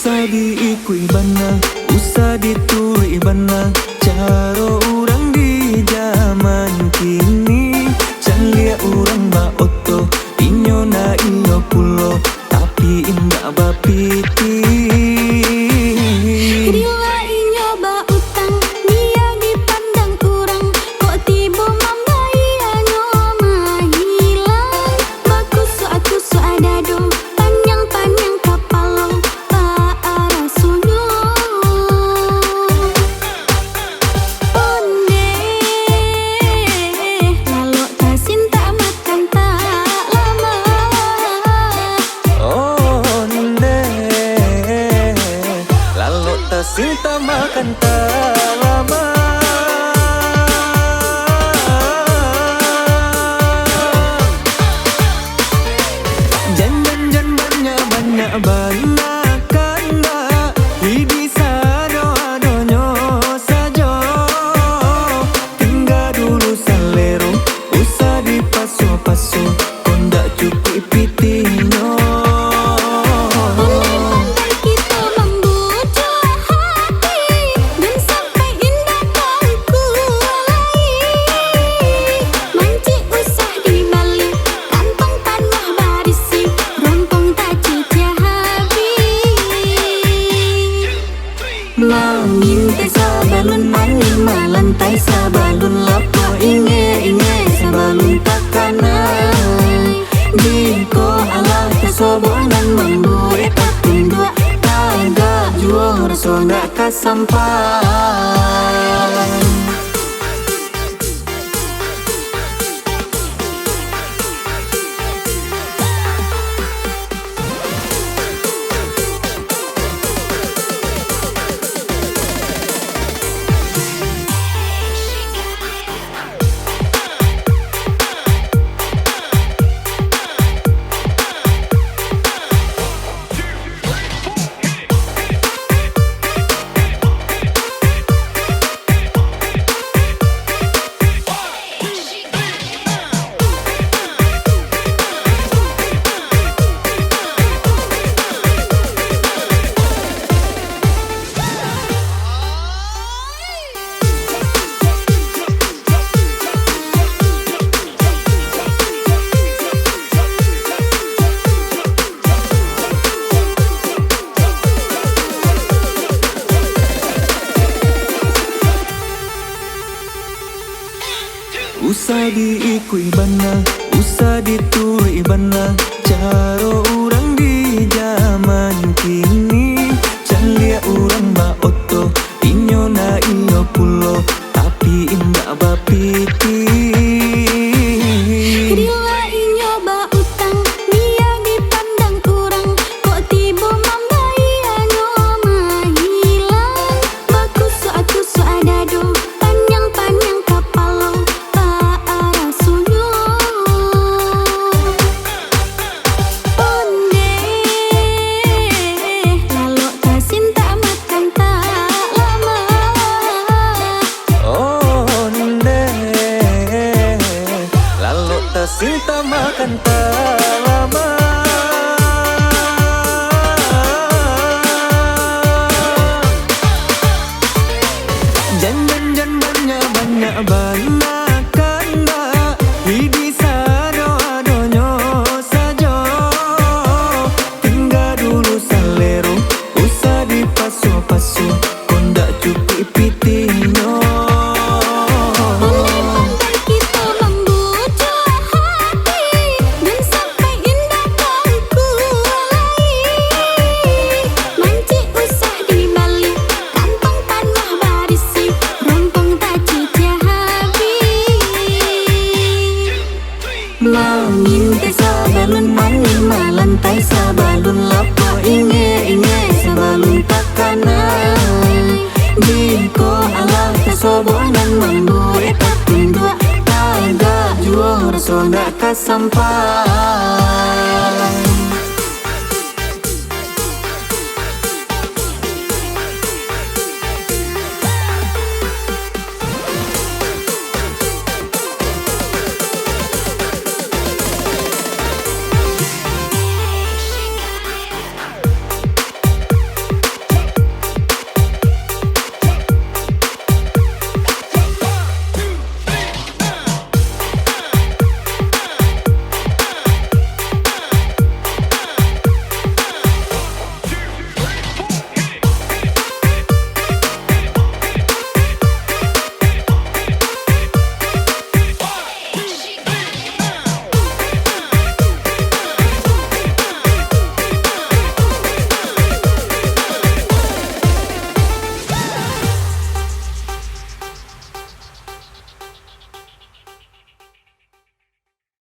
Usah diikui bana, usah ditului bana, caro orang di zaman kini. Can lihat orang ba oto, inyo na iyo pulo, tapi indah bapiti. Rila inyo ba utang, dia dipandang kurang, kok tiba mambayanya mahilang. Bakusu aku su ada dong, panjang-panjang kapalong, pak arasunyo. Onde, lalu tasin tak makan tak lama. Onde, lalu tersinta makan tak lama. Jan banyak banyak kanda, hibi sado-adonyo saja. Tinggal dulu salero, usah dipaso-paso, kondak cukup pitinyo. Pandai-pandai kita membujuk hati, dan sampai indah kau kulai. Mancik usah dibalik, kantong tanah barisi, rompong tak cucia habis. Mengintai sabalun manima lantai, sabalun lapo inge-inge, sabalun takanai. Jiko Allah kesobonan membuat tapi dua tagak jual rasul gak kesampai. Usah diikui bana, usah ditului bana, caro orang di zaman kini. Can lihat orang ba oto, inyo na iyo pulo, tapi indah bapiti. Rila inyo ba utang, dia dipandang kurang, kok tiba mambayanya mahilang. Bakusu aku su ada dong, panjang-panjang kapalong, pak arasunyo. Onde, lalu tasin tak makan tak lama. Onde, lalu tersinta makan tak lama. Jan banyak kanda, hibi sado-adonyo saja. Tinggal dulu salero, usah dipaso-paso, kondak cukup pitinyo. Pandai-pandai kita membujuk hati, dan sampai indah kau kulai. Mancik usah dibalik, kantong tanah barisi, rompong tak cucia habis. Mengintai sabalun manima lantai, sabalun lapo inge-inge, sabalun takanai. Jiko Allah kesobonan membuat tapi dua tagak jual rasul gak kesampai.